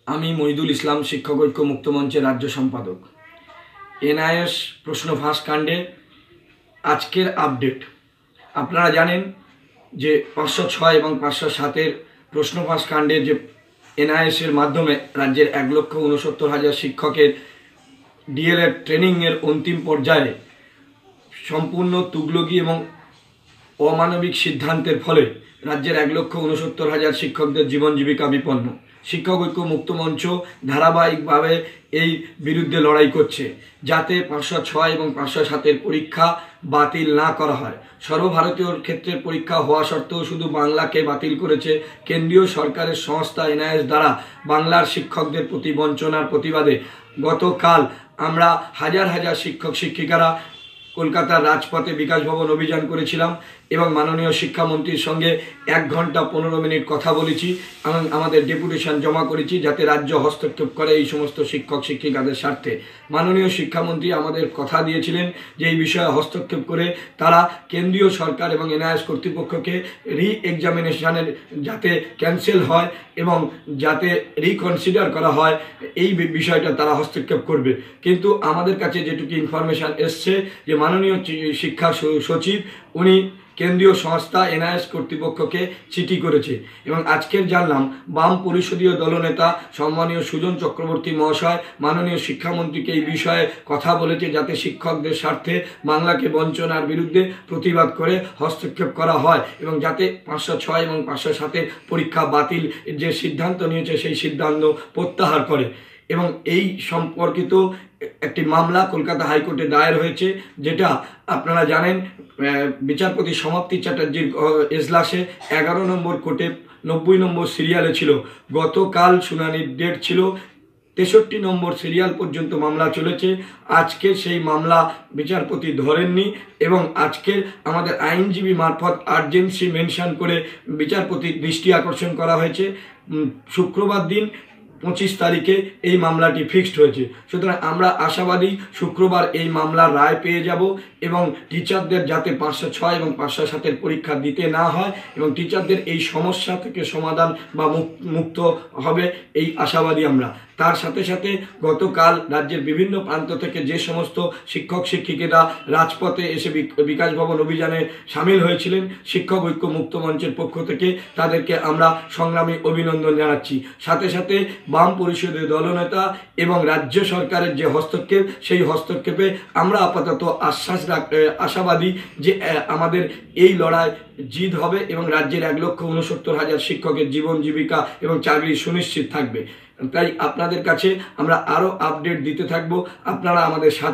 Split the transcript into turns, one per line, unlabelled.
আমি মহিদুল ইসলাম শিক্ষক ঐক্য মুক্ত মঞ্চের রাজ্য সম্পাদক। এনআইএস প্রশ্ন ফাঁস কাণ্ডে আজকের আপডেট। আপনারা জানেন যে 506 এবং 507 প্রশ্ন ফাঁস কাণ্ডে যে এনআইএসের মাধ্যমে রাজ্যের 1,69,000 শিক্ষকের ডিএলএড ট্রেনিংয়ের অন্তিম পর্যায়ে সম্পূর্ণ তুগলকি এবং অমানবিক সিদ্ধান্তের ফলে রাজ্যের 1,69,000 শিক্ষকদের জীবন জীবিকা বিপন্ন। শিক্ষক ঐক্য মুক্ত মঞ্চ ধারাবাহিকভাবে এই বিরুদ্ধে লড়াই করছে, যাতে 506 এবং 507 পরীক্ষা বাতিল না করা হয়। সর্বভারতীয় ক্ষেত্রের পরীক্ষা হওয়া সত্ত্বেও শুধু বাংলাকে বাতিল করেছে কেন্দ্রীয় সরকারের সংস্থা এনআইএস দ্বারা বাংলার শিক্ষকদের প্রতি বঞ্চনার প্রতিবাদে গতকাল আমরা হাজার হাজার শিক্ষক শিক্ষিকারা কলকাতার রাজপথে বিকাশ ভবন অভিযান করেছিলাম এবং মাননীয় শিক্ষামন্ত্রীর সঙ্গে 1 ঘন্টা 15 মিনিট কথা বলেছি এবং আমাদের ডেপুটেশন জমা করেছি, যাতে রাজ্য হস্তক্ষেপ করে এই সমস্ত শিক্ষক শিক্ষিকাদের স্বার্থে। মাননীয় শিক্ষামন্ত্রী আমাদের কথা দিয়েছিলেন যে এই বিষয়ে হস্তক্ষেপ করে তারা কেন্দ্রীয় সরকার এবং এনআইএস কর্তৃপক্ষকে রি-এক্সামিনেশনের যাতে ক্যান্সেল হয় এবং যাতে রিকনসিডার করা হয় এই বিষয়টা তারা হস্তক্ষেপ করবে। কিন্তু আমাদের কাছে যেটুকু ইনফরমেশান এসছে যে মাননীয় শিক্ষা সচিব উনি কেন্দ্রীয় সংস্থা এনআইএস কর্তৃপক্ষকে চিঠি করেছে এবং আজকের জানলাম বাম পরিষদীয় দলনেতা সম্মানীয় সুজন চক্রবর্তী মহাশয় মাননীয় শিক্ষামন্ত্রীকে এই বিষয়ে কথা বলেছে, যাতে শিক্ষকদের স্বার্থে বাংলাকে বঞ্চনার বিরুদ্ধে প্রতিবাদ করে হস্তক্ষেপ করা হয় এবং যাতে 506 এবং 507 পরীক্ষা বাতিল যে সিদ্ধান্ত নিয়েছে সেই সিদ্ধান্ত প্রত্যাহার করে। এবং এই সম্পর্কিত একটি মামলা কলকাতা হাইকোর্টে দায়ের হয়েছে, যেটা আপনারা জানেন বিচারপতি সমাপ্তি চ্যাটার্জির এজলাসে 11 নম্বর কোর্টে 90 নম্বর সিরিয়ালে ছিল। গতকাল শুনানির ডেট ছিল, 63 নম্বর সিরিয়াল পর্যন্ত মামলা চলেছে। আজকে সেই মামলা বিচারপতি ধরেননি এবং আজকে আমাদের আইনজীবী মারফত আর্জেন্সি মেনশন করে বিচারপতির দৃষ্টি আকর্ষণ করা হয়েছে। শুক্রবার দিন 25 তারিখে এই মামলাটি ফিক্সড হয়েছে। সুতরাং আমরা আশাবাদী শুক্রবার এই মামলার রায় পেয়ে যাব এবং টিচারদের যাতে 506 এবং 507 পরীক্ষা দিতে না হয় এবং টিচারদের এই সমস্যা থেকে সমাধান বা মুক্ত হবে এই আশাবাদী আমরা। তার সাথে সাথে গতকাল রাজ্যের বিভিন্ন প্রান্ত থেকে যে সমস্ত শিক্ষক শিক্ষিকারা রাজপথে এসে বিকাশ ভবন অভিযানে সামিল হয়েছিলেন, শিক্ষক ঐক্য মুক্ত মঞ্চের পক্ষ থেকে তাদেরকে আমরা সংগ্রামী অভিনন্দন জানাচ্ছি। সাথে সাথে বাম পরিষদের দলনেতা এবং রাজ্য সরকারের যে হস্তক্ষেপ, সেই হস্তক্ষেপে আমরা আপাতত আশাবাদী যে আমাদের এই লড়াই জিত হবে এবং রাজ্যের 1,69,000 শিক্ষকের জীবন জীবিকা এবং চাকরি সুনিশ্চিত থাকবে। তাই আপনাদের কাছে আমরা আরও আপডেট দিতে থাকবো, আপনারা আমাদের সাথে